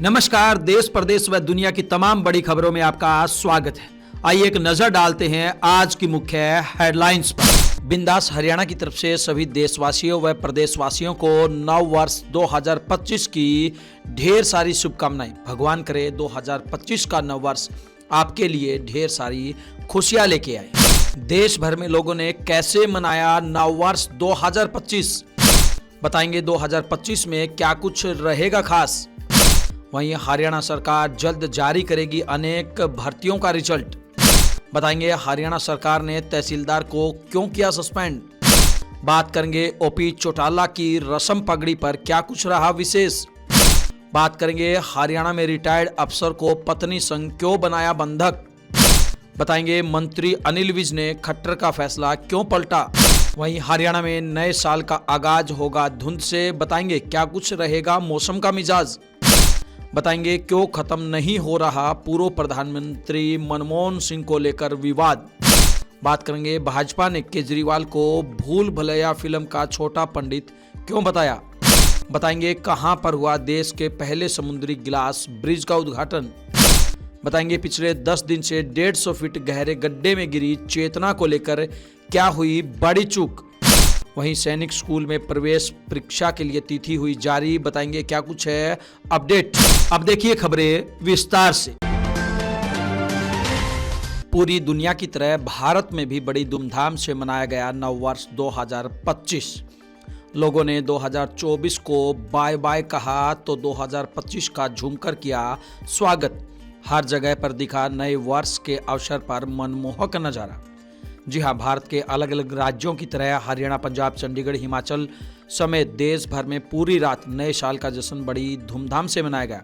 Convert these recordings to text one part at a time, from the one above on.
नमस्कार। देश प्रदेश व दुनिया की तमाम बड़ी खबरों में आपका स्वागत है। आइए एक नजर डालते हैं आज की मुख्य हेडलाइंस पर। बिंदास हरियाणा की तरफ से सभी देशवासियों व प्रदेशवासियों को नव वर्ष 2025 की ढेर सारी शुभकामनाएं। भगवान करे 2025 का नव वर्ष आपके लिए ढेर सारी खुशियां लेके आए। देश भर में लोगों ने कैसे मनाया नव वर्ष 2025, बताएंगे 2025 में क्या कुछ रहेगा खास। वहीं हरियाणा सरकार जल्द जारी करेगी अनेक भर्तियों का रिजल्ट, बताएंगे हरियाणा सरकार ने तहसीलदार को क्यों किया सस्पेंड। बात करेंगे ओपी चौटाला की रस्म पगड़ी पर क्या कुछ रहा विशेष। बात करेंगे हरियाणा में रिटायर्ड अफसर को पत्नी संग क्यों बनाया बंधक, बताएंगे मंत्री अनिल विज ने खट्टर का फैसला क्यों पलटा। वहीं हरियाणा में नए साल का आगाज होगा धुंध से, बताएंगे क्या कुछ रहेगा मौसम का मिजाज। बताएंगे क्यों खत्म नहीं हो रहा पूर्व प्रधानमंत्री मनमोहन सिंह को लेकर विवाद। बात करेंगे भाजपा ने केजरीवाल को भूल भुलैया फिल्म का छोटा पंडित क्यों बताया। बताएंगे कहां पर हुआ देश के पहले समुद्री गिलास ब्रिज का उद्घाटन। बताएंगे पिछले 10 दिन से 150 फीट गहरे गड्ढे में गिरी चेतना को लेकर क्या हुई बड़ी चूक। वहीं सैनिक स्कूल में प्रवेश परीक्षा के लिए तिथि हुई जारी, बताएंगे क्या कुछ है अपडेट। अब देखिए खबरें विस्तार से। पूरी दुनिया की तरह भारत में भी बड़ी धूमधाम से मनाया गया नव वर्ष 2025। लोगों ने 2024 को बाय बाय कहा तो 2025 का झूमकर किया स्वागत। हर जगह पर दिखा नए वर्ष के अवसर पर मनमोहक नजारा। जी हां, भारत के अलग अलग राज्यों की तरह हरियाणा, पंजाब, चंडीगढ़, हिमाचल समेत देश भर में पूरी रात नए साल का जश्न बड़ी धूमधाम से मनाया गया।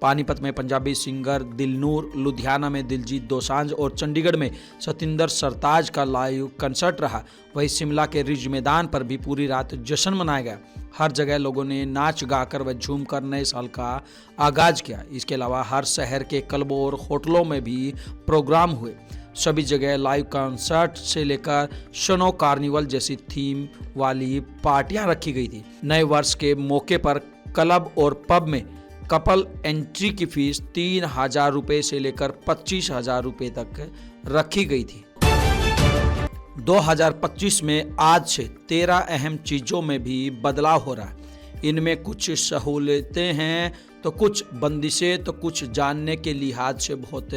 पानीपत में पंजाबी सिंगर दिलनूर, लुधियाना में दिलजीत दोसांझ और चंडीगढ़ में सतिंदर सरताज का लाइव कंसर्ट रहा। वहीं शिमला के रिज मैदान पर भी पूरी रात जश्न मनाया गया। हर जगह लोगों ने नाच गाकर व झूमकर नए साल का आगाज किया। इसके अलावा हर शहर के क्लबों और होटलों में भी प्रोग्राम हुए। सभी जगह लाइव कंसर्ट से लेकर शनो कार्निवल जैसी थीम वाली पार्टियां रखी गई थी। नए वर्ष के मौके पर क्लब और पब में कपल एंट्री की फीस 3,000 रुपए से लेकर 25,000 रुपए तक रखी गई थी। 2025 में आज से 13 अहम चीजों में भी बदलाव हो रहा है। इनमें कुछ सहूलियतें हैं तो कुछ बंदिशें, तो कुछ जानने के लिहाज से बहुत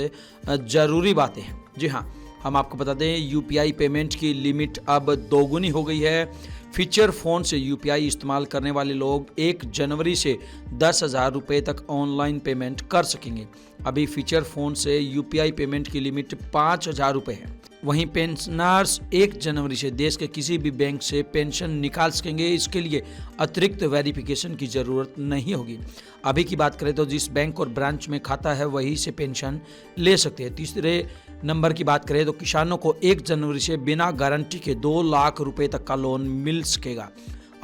जरूरी बातें हैं। जी हाँ, हम आपको बता दें यूपीआई पेमेंट की लिमिट अब दोगुनी हो गई है। फीचर फोन से यूपीआई इस्तेमाल करने वाले लोग 1 जनवरी से 10,000 रुपये तक ऑनलाइन पेमेंट कर सकेंगे। अभी फीचर फोन से यूपीआई पेमेंट की लिमिट 5,000 रुपये है। वहीं पेंशनर्स 1 जनवरी से देश के किसी भी बैंक से पेंशन निकाल सकेंगे। इसके लिए अतिरिक्त वेरिफिकेशन की जरूरत नहीं होगी। अभी की बात करें तो जिस बैंक और ब्रांच में खाता है वहीं से पेंशन ले सकते हैं। तीसरे नंबर की बात करें तो किसानों को 1 जनवरी से बिना गारंटी के 2 लाख रुपए तक का लोन मिल सकेगा।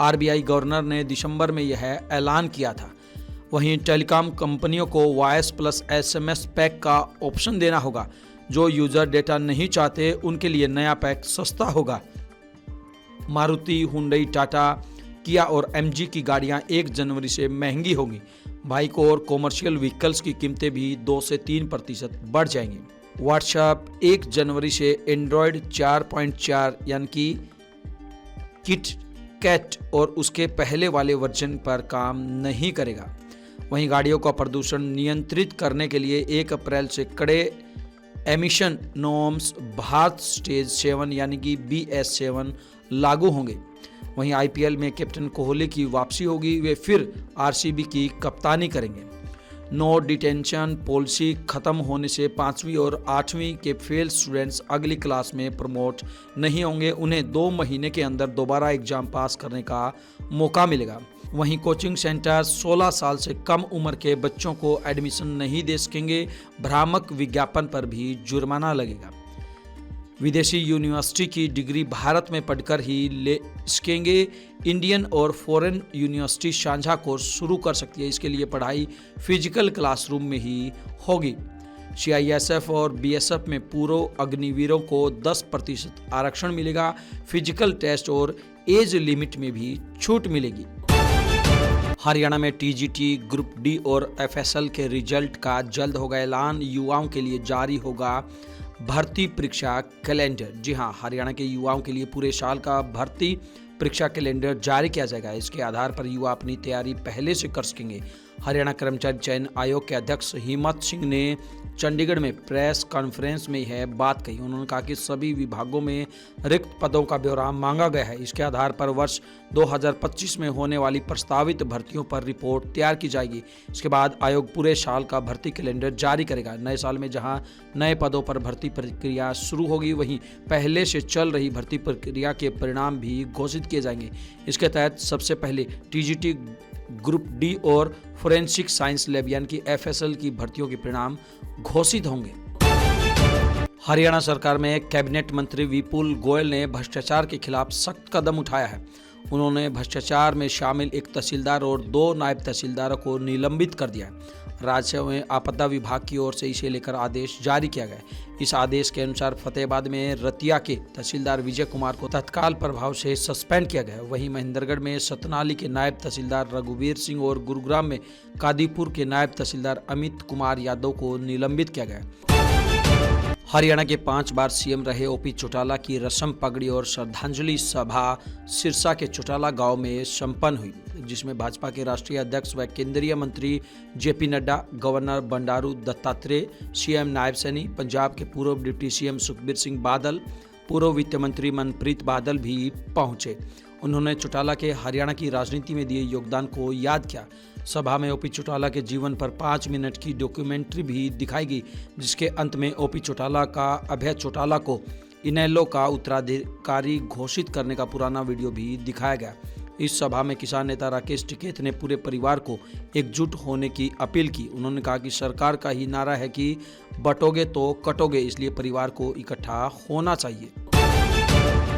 आरबीआई गवर्नर ने दिसंबर में यह ऐलान किया था। वहीं टेलीकॉम कंपनियों को वॉइस प्लस एसएमएस पैक का ऑप्शन देना होगा। जो यूजर डेटा नहीं चाहते उनके लिए नया पैक सस्ता होगा। मारुति, हुंडई, टाटा, किया और एमजी की गाड़ियां 1 जनवरी से महंगी होंगी। बाइक और कॉमर्शियल व्हीकल्स की कीमतें भी 2 से 3% बढ़ जाएंगी। व्हाट्सएप 1 जनवरी से एंड्रॉयड 4.4 यानी कि किट कैट और उसके पहले वाले वर्जन पर काम नहीं करेगा। वहीं गाड़ियों का प्रदूषण नियंत्रित करने के लिए 1 अप्रैल से कड़े एमिशन नॉर्म्स भारत स्टेज 7 यानी कि BS7 लागू होंगे। वहीं आईपीएल में कैप्टन कोहली की वापसी होगी। वे फिर आरसीबी की कप्तानी करेंगे। नो डिटेंशन पॉलिसी खत्म होने से 5वीं और 8वीं के फेल स्टूडेंट्स अगली क्लास में प्रमोट नहीं होंगे। उन्हें 2 महीने के अंदर दोबारा एग्जाम पास करने का मौका मिलेगा। वहीं कोचिंग सेंटर 16 साल से कम उम्र के बच्चों को एडमिशन नहीं दे सकेंगे। भ्रामक विज्ञापन पर भी जुर्माना लगेगा। विदेशी यूनिवर्सिटी की डिग्री भारत में पढ़कर ही ले सकेंगे। इंडियन और फॉरेन यूनिवर्सिटी साझा कोर्स शुरू कर सकती है। इसके लिए पढ़ाई फिजिकल क्लासरूम में ही होगी। सीआईएसएफ और बीएसएफ में पूर्व अग्निवीरों को 10% आरक्षण मिलेगा। फिजिकल टेस्ट और एज लिमिट में भी छूट मिलेगी। हरियाणा में टीजीटी, ग्रुप डी और एफएसएल के रिजल्ट का जल्द होगा ऐलान। युवाओं के लिए जारी होगा भर्ती परीक्षा कैलेंडर। जी हां, हरियाणा के युवाओं के लिए पूरे साल का भर्ती परीक्षा कैलेंडर जारी किया जाएगा। इसके आधार पर युवा अपनी तैयारी पहले से कर सकेंगे। हरियाणा कर्मचारी चयन आयोग के अध्यक्ष हिम्मत सिंह ने चंडीगढ़ में प्रेस कॉन्फ्रेंस में यह बात कही। उन्होंने कहा कि सभी विभागों में रिक्त पदों का ब्यौरा मांगा गया है। इसके आधार पर वर्ष 2025 में होने वाली प्रस्तावित भर्तियों पर रिपोर्ट तैयार की जाएगी। इसके बाद आयोग पूरे साल का भर्ती कैलेंडर जारी करेगा। नए साल में जहां नए पदों पर भर्ती प्रक्रिया शुरू होगी, वहीं पहले से चल रही भर्ती प्रक्रिया के परिणाम भी घोषित किए जाएंगे। इसके तहत सबसे पहले टीजीटी, ग्रुप डी और फोरेंसिक साइंस लैब यानी कि एफएसएल की भर्तियों के परिणाम घोषित होंगे। हरियाणा सरकार में कैबिनेट मंत्री विपुल गोयल ने भ्रष्टाचार के खिलाफ सख्त कदम उठाया है। उन्होंने भ्रष्टाचार में शामिल एक तहसीलदार और 2 नायब तहसीलदारों को निलंबित कर दिया है। राज्य में आपदा विभाग की ओर से इसे लेकर आदेश जारी किया गया। इस आदेश के अनुसार फतेहाबाद में रतिया के तहसीलदार विजय कुमार को तत्काल प्रभाव से सस्पेंड किया गया। वहीं महेंद्रगढ़ में सतनाली के नायब तहसीलदार रघुवीर सिंह और गुरुग्राम में कादीपुर के नायब तहसीलदार अमित कुमार यादव को निलंबित किया गया। हरियाणा के 5 बार सीएम रहे ओपी चौटाला की रस्म पगड़ी और श्रद्धांजलि सभा सिरसा के चौटाला गांव में संपन्न हुई, जिसमें भाजपा के राष्ट्रीय अध्यक्ष व केंद्रीय मंत्री JP Nadda, governor Bandaru Dattatreya, CM Nayab Saini, Punjab के पूर्व डिप्टी सीएम सुखबीर सिंह बादल, पूर्व वित्त मंत्री मनप्रीत बादल भी पहुंचे। उन्होंने चौटाला के हरियाणा की राजनीति में दिए योगदान को याद किया। सभा में ओपी चौटाला के जीवन पर 5 मिनट की डॉक्यूमेंट्री भी दिखाई गई, जिसके अंत में ओपी चौटाला का अभय चौटाला को इनेलो का उत्तराधिकारी घोषित करने का पुराना वीडियो भी दिखाया गया। इस सभा में किसान नेता राकेश टिकैत ने पूरे परिवार को एकजुट होने की अपील की। उन्होंने कहा कि सरकार का ही नारा है कि बटोगे तो कटोगे, इसलिए परिवार को इकट्ठा होना चाहिए।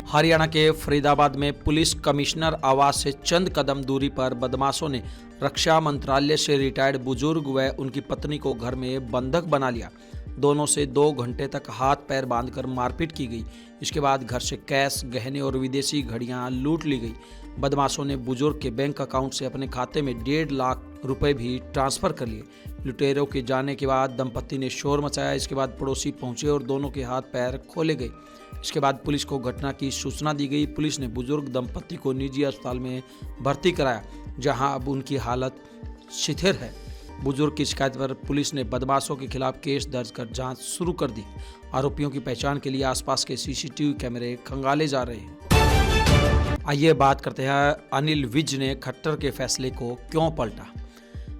हरियाणा के फरीदाबाद में पुलिस कमिश्नर आवास से चंद कदम दूरी पर बदमाशों ने रक्षा मंत्रालय से रिटायर्ड बुजुर्ग व उनकी पत्नी को घर में बंधक बना लिया। दोनों से 2 घंटे तक हाथ पैर बांधकर मारपीट की गई। इसके बाद घर से कैश, गहने और विदेशी घड़ियां लूट ली गई। बदमाशों ने बुजुर्ग के बैंक अकाउंट से अपने खाते में 1.5 लाख रुपए भी ट्रांसफर कर लिए। लुटेरों के जाने के बाद दंपत्ति ने शोर मचाया। इसके बाद पड़ोसी पहुंचे और दोनों के हाथ पैर खोले गए। इसके बाद पुलिस को घटना की सूचना दी गई। पुलिस ने बुजुर्ग दंपत्ति को निजी अस्पताल में भर्ती कराया, जहां अब उनकी हालत स्थिर है। बुजुर्ग की शिकायत पर पुलिस ने बदमाशों के खिलाफ केस दर्ज कर जांच शुरू कर दी। आरोपियों की पहचान के लिए आसपास के सीसीटीवी कैमरे खंगाले जा रहे हैं। आइए बात करते हैं अनिल विज ने खट्टर के फैसले को क्यों पलटा।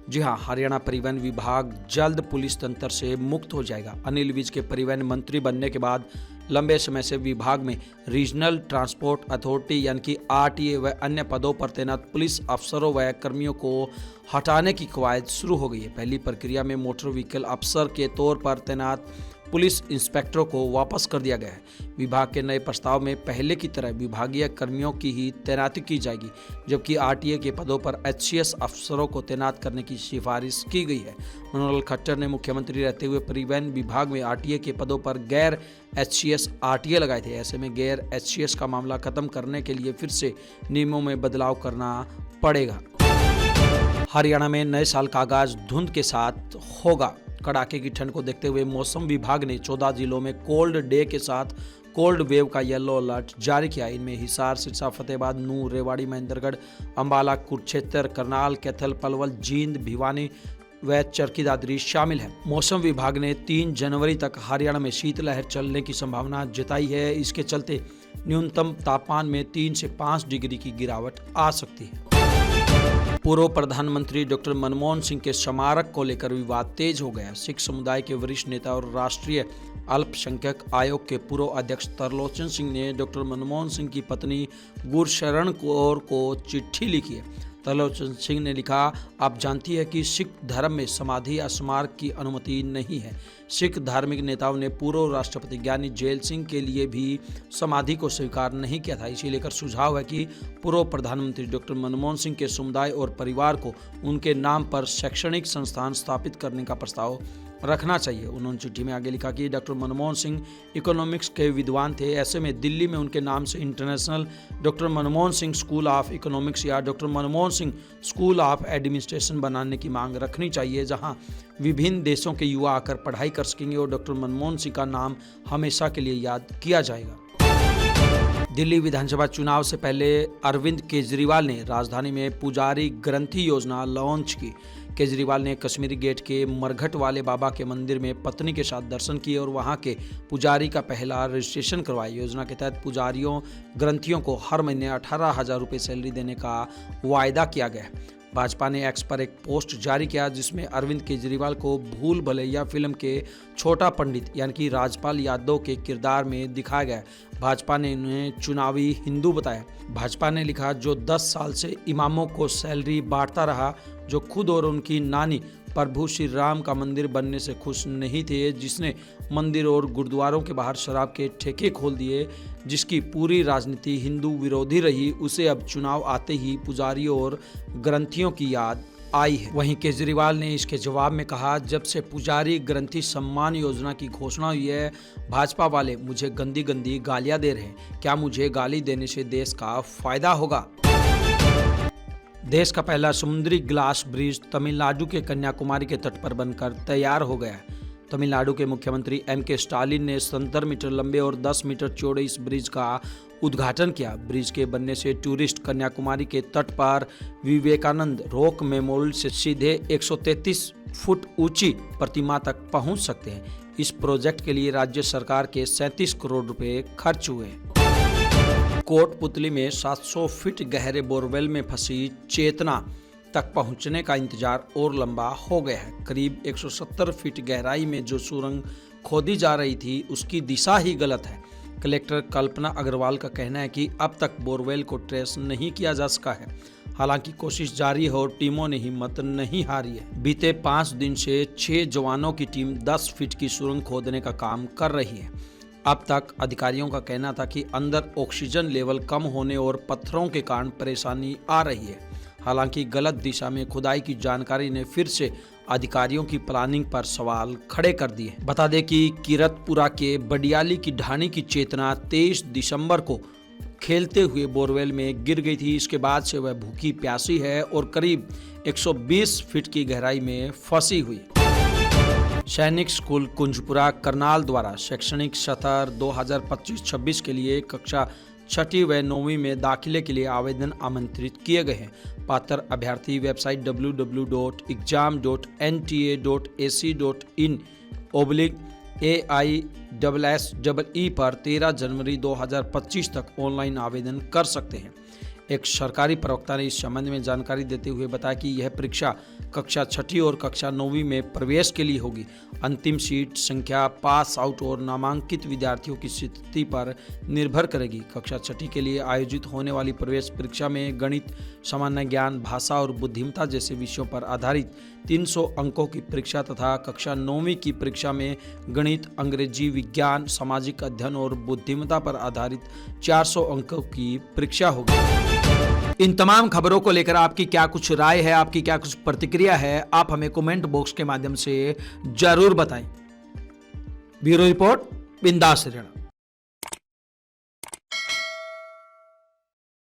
जी हां, हरियाणा परिवहन विभाग जल्द पुलिस तंत्र से मुक्त हो जाएगा। अनिल विज के परिवहन मंत्री बनने के बाद लंबे समय से विभाग में रीजनल ट्रांसपोर्ट अथॉरिटी यानी कि आरटीए व अन्य पदों पर तैनात पुलिस अफसरों व कर्मियों को हटाने की कवायद शुरू हो गई है। पहली प्रक्रिया में मोटर व्हीकल अफसर के तौर पर तैनात पुलिस इंस्पेक्टरों को वापस कर दिया गया है। विभाग के नए प्रस्ताव में पहले की तरह विभागीय कर्मियों की ही तैनाती की जाएगी, जबकि आरटीए के पदों पर एचसीएस अफसरों को तैनात करने की सिफारिश की गई है। मनोहर खट्टर ने मुख्यमंत्री रहते हुए परिवहन विभाग में आरटीए के पदों पर गैर एचसीएस आरटीए लगाए थे। ऐसे में गैर एचसीएस का मामला खत्म करने के लिए फिर से नियमों में बदलाव करना पड़ेगा। हरियाणा में नए साल का आगाज धुंध के साथ होगा। कड़ाके की ठंड को देखते हुए मौसम विभाग ने 14 जिलों में कोल्ड डे के साथ कोल्ड वेव का येलो अलर्ट जारी किया। इनमें हिसार, सिरसा, फतेहाबाद, नूंह, रेवाड़ी, महेंद्रगढ़, अंबाला, कुरुक्षेत्र, करनाल, कैथल, पलवल, जींद, भिवानी व चरखी दादरी शामिल है। मौसम विभाग ने 3 जनवरी तक हरियाणा में शीतलहर चलने की संभावना जताई है। इसके चलते न्यूनतम तापमान में 3 से 5 डिग्री की गिरावट आ सकती है। पूर्व प्रधानमंत्री डॉक्टर मनमोहन सिंह के स्मारक को लेकर विवाद तेज हो गया। सिख समुदाय के वरिष्ठ नेता और राष्ट्रीय अल्पसंख्यक आयोग के पूर्व अध्यक्ष तरलोचन सिंह ने डॉक्टर मनमोहन सिंह की पत्नी गुरशरण कौर को चिट्ठी लिखी है। तरलोचन सिंह ने लिखा, आप जानती है कि सिख धर्म में समाधि या स्मारक की अनुमति नहीं है। सिख धार्मिक नेताओं ने पूर्व राष्ट्रपति ज्ञानी जैल सिंह के लिए भी समाधि को स्वीकार नहीं किया था। इसी लेकर सुझाव है कि पूर्व प्रधानमंत्री डॉक्टर मनमोहन सिंह के समुदाय और परिवार को उनके नाम पर शैक्षणिक संस्थान स्थापित करने का प्रस्ताव रखना चाहिए। उन्होंने चिट्ठी में आगे लिखा कि डॉक्टर मनमोहन सिंह इकोनॉमिक्स के विद्वान थे। ऐसे में दिल्ली में उनके नाम से international doctor Manmohan Singh school of economics या doctor Manmohan Singh school of administration बनाने की मांग रखनी चाहिए, जहां विभिन्न देशों के युवा आकर पढ़ाई कर सकेंगे और डॉक्टर मनमोहन सिंह का नाम हमेशा के लिए याद किया जाएगा। दिल्ली विधानसभा चुनाव से पहले अरविंद केजरीवाल ने राजधानी में पुजारी ग्रंथि योजना लॉन्च की। केजरीवाल ने कश्मीरी गेट के मरघट वाले बाबा के मंदिर में पत्नी के साथ दर्शन किए और वहां के पुजारी का पहला रजिस्ट्रेशन करवाया। योजना के तहत पुजारियों ग्रंथियों को हर महीने 18,000 रुपये सैलरी देने का वायदा किया गया। भाजपा ने एक्स पर एक पोस्ट जारी किया जिसमें अरविंद केजरीवाल को भूल भुलैया फिल्म के छोटा पंडित यानी कि राजपाल यादव के किरदार में दिखाया गया। भाजपा ने उन्हें चुनावी हिंदू बताया। भाजपा ने लिखा, जो 10 साल से इमामों को सैलरी बांटता रहा, जो खुद और उनकी नानी प्रभु श्री राम का मंदिर बनने से खुश नहीं थे, जिसने मंदिर और गुरुद्वारों के बाहर शराब के ठेके खोल दिए, जिसकी पूरी राजनीति हिंदू विरोधी रही, उसे अब चुनाव आते ही पुजारियों और ग्रंथियों की याद आई है। वहीं केजरीवाल ने इसके जवाब में कहा, जब से पुजारी ग्रंथि सम्मान योजना की घोषणा हुई है, भाजपा वाले मुझे गंदी गंदी गालियां दे रहे हैं। क्या मुझे गाली देने से देश का फायदा होगा? देश का पहला समुद्री ग्लास ब्रिज तमिलनाडु के कन्याकुमारी के तट पर बनकर तैयार हो गया है। तमिलनाडु के मुख्यमंत्री M.K. स्टालिन ने 70 मीटर लंबे और 10 मीटर चौड़े इस ब्रिज का उद्घाटन किया। ब्रिज के बनने से टूरिस्ट कन्याकुमारी के तट पर विवेकानंद रॉक मेमोरियल से सीधे 133 फुट ऊंची प्रतिमा तक पहुंच सकते हैं। इस प्रोजेक्ट के लिए राज्य सरकार के 37 करोड़ रुपए खर्च हुए। कोटपुतली में 700 फीट गहरे बोरवेल में फंसी चेतना तक पहुंचने का इंतजार और लंबा हो गया है। करीब 170 फीट गहराई में जो सुरंग खोदी जा रही थी उसकी दिशा ही गलत है। कलेक्टर कल्पना अग्रवाल का कहना है कि अब तक बोरवेल को ट्रेस नहीं किया जा सका है। हालांकि कोशिश जारी है और टीमों ने हिम्मत नहीं हारी है। बीते 5 दिन से 6 जवानों की टीम 10 फीट की सुरंग खोदने का काम कर रही है। अब तक अधिकारियों का कहना था कि अंदर ऑक्सीजन लेवल कम होने और पत्थरों के कारण परेशानी आ रही है। हालांकि गलत दिशा में खुदाई की जानकारी ने फिर से अधिकारियों की प्लानिंग पर सवाल खड़े कर दिए। बता दें कि किरतपुरा के बडियाली की ढाणी की चेतना 23 दिसंबर को खेलते हुए बोरवेल में गिर गई थी। इसके बाद से वह भूखी प्यासी है और करीब 120 फीट की गहराई में फंसी हुई। सैनिक स्कूल कुंजपुरा करनाल द्वारा शैक्षणिक सत्र 2025-26 के लिए कक्षा 6वीं व 9वीं में दाखिले के लिए आवेदन आमंत्रित किए गए हैं। पात्र अभ्यर्थी वेबसाइट www.exam.ac.in/AISSEE पर 13 जनवरी 2025 तक ऑनलाइन आवेदन कर सकते हैं। एक सरकारी प्रवक्ता ने इस संबंध में जानकारी देते हुए बताया कि यह परीक्षा कक्षा 6वीं और कक्षा 9वीं में प्रवेश के लिए होगी। अंतिम सीट संख्या, पास आउट और नामांकित विद्यार्थियों की स्थिति पर निर्भर करेगी। कक्षा 6वीं के लिए आयोजित होने वाली प्रवेश परीक्षा में गणित, सामान्य ज्ञान, भाषा और बुद्धिमत्ता जैसे विषयों पर आधारित 300 अंकों की परीक्षा तथा कक्षा 9वीं की परीक्षा में गणित, अंग्रेजी, विज्ञान, सामाजिक अध्ययन और बुद्धिमत्ता पर आधारित 400 अंकों की परीक्षा होगी। इन तमाम खबरों को लेकर आपकी क्या कुछ राय है, आपकी क्या कुछ प्रतिक्रिया है, आप हमें कमेंट बॉक्स के माध्यम से जरूर बताएं। ब्यूरो रिपोर्ट, बिंदास हरियाणा।